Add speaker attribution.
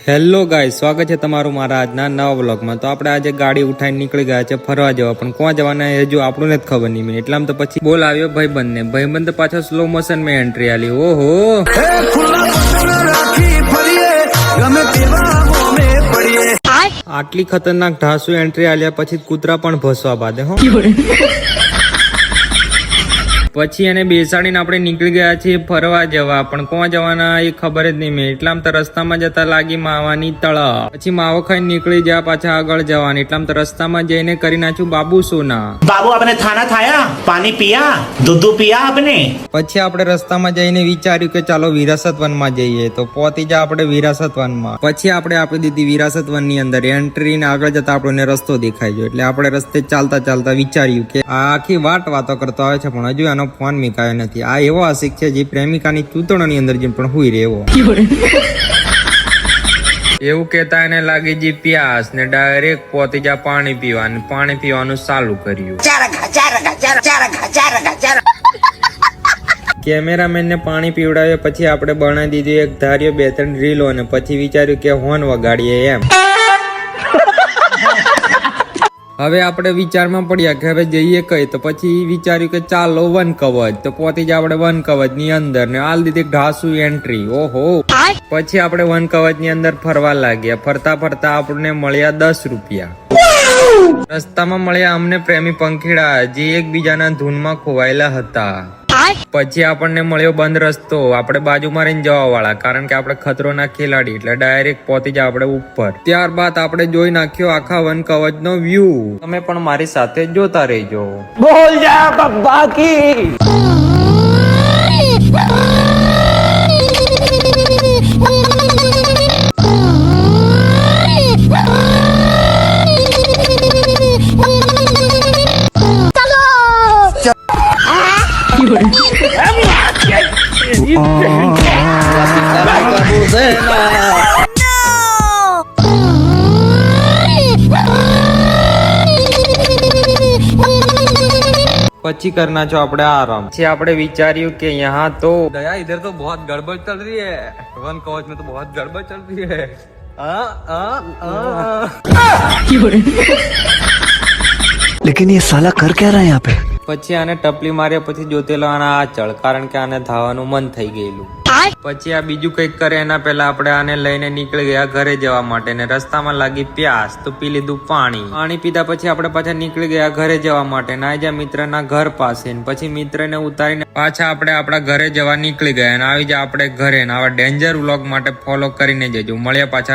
Speaker 1: Hello guys, સ્વાગત છે તમારું મારા આજના નવા વ્લોગમાં। તો આપણે આજે ગાડી ઉઠાઈને નીકળી ગયા છે ફરવા જવા, પણ ક્યાં જવાના એ હજુ આપણને જ ખબર નહીં। એટલામાં તો પછી બોલ આવ્યો ભાઈબંધને, ભાઈબંધ તો પાછો સ્લો મોશન માં એન્ટ્રી આલી। ઓહો, આટલી ખતરનાક ઢાસુ એન્ટ્રી આલ્યા પછી કૂતરા પણ ભસવા બાદે હો। પછી એને બેસાડીને આપણે નીકળી ગયા છીએ ફરવા જવા, પણ ક્યાં જવાના એ ખબર જ નહીં। એટલામાં તો રસ્તામાં જતા લાગી માવાની તળપ, પછી માવો ખાઈને નીકળી ગયા પાછા આગળ જવાની। એટલામાં તો રસ્તામાં જઈને કરી નાખ્યું બાબુ સોના।
Speaker 2: बाबू आपने खाना खाया, पानी पिया, दूध पिया आपने।
Speaker 1: પછી આપણે રસ્તામાં જઈને વિચાર્યું કે ચાલો વિરાસત વનમાં જઈએ, તો પહોંચી જા આપણે વિરાસત વનમાં। પછી આપણે આપી દીધી વિરાસત વન ની અંદર એન્ટ્રી, ને આગળ જતા આપણને રસ્તો દેખાઈ ગયો। એટલે આપણે રસ્તે ચાલતા ચાલતા વિચાર્યું કે આ આખી વાતો કરતો આવે છે, પણ હજુ એનો ફોન મીકાયો નથી। આ એવો આશિક છે જે પ્રેમિકાની ચૂંટણીની અંદર જેમ પણ હુઈ રહેવો। એવું કેતા એને લાગી જી પ્યાસ, ને ડાયરેક્ટ પોતી જા પાણી પીવાનું ચાલુ કર્યું। કેમેરામેન ને પાણી પીવડાવ્યા પછી આપણે બનાવી દીધું એક ધાર્યો 2-3 રીલો, અને પછી વિચાર્યું કે હોર્ન વગાડીએ એમ। હવે આપણે વિચારમાં પડ્યા કે હવે જઈએ કઈ, તો પછી વિચાર્યું કે ચાલો વન કવચ, તો પોતે જ આપણે વન કવચ ની અંદર ને આલ દીધી ઢાસુ એન્ટ્રી। ઓહો, પછી આપણે વન કવચ ની અંદર ફરવા લાગ્યા। ફરતા ફરતા આપણને મળ્યા 10 રૂપિયા। રસ્તામાં મળ્યા અમને પ્રેમી પંખીડા જે એકબીજાના ધૂનમાં ખોવાયેલા હતા। પછી આપણને મળ્યો બંધ રસ્તો, આપણે બાજુમાં રહીને જવા વાળા, કારણ કે આપણે ખતરોના ખેલાડી, એટલે ડાયરેક્ટ પહોંચી જાય આપણે ઉપર। ત્યારબાદ આપણે જોઈ નાખ્યો આખા વન કવચ નો વ્યૂ। તમે પણ મારી સાથે જોતા રહેજો।
Speaker 2: बोल जा बब्बा की।
Speaker 1: પછી કરના છો આપણે આરામ। પછી આપણે વિચાર્યું કે यहाँ तो दया इधर तो बहुत गड़बड़ चल रही है, वन कवच में तो बहुत गड़बड़ चल रही है।
Speaker 3: लेकिन ये साला कर क्या रहा है यहाँ पे?
Speaker 1: પછી આને ટપલી માર્યા પછી જોતેલો આના આ ચળ, કારણ કે આને ધાવાનું મન થઈ ગયેલું। પછી આ બીજું કઈક કરે એના પહેલા આપણે આને લઈને નીકળી ગયા ઘરે જવા માટે, ને રસ્તામાં લાગી પ્યાસ તો પી લીધું પાણી પીધા પછી આપણે પાછા નીકળી ગયા ઘરે જવા માટે, ના જા મિત્રના ઘર પાસે। પછી મિત્રને ઉતારીને પાછા આપણે આપણા ઘરે જવા નીકળી ગયા, અને આવી જા આપણે ઘરે। આવા ડેન્જર વ્લોગ માટે ફોલો કરીને જજો। મળ્યા પાછા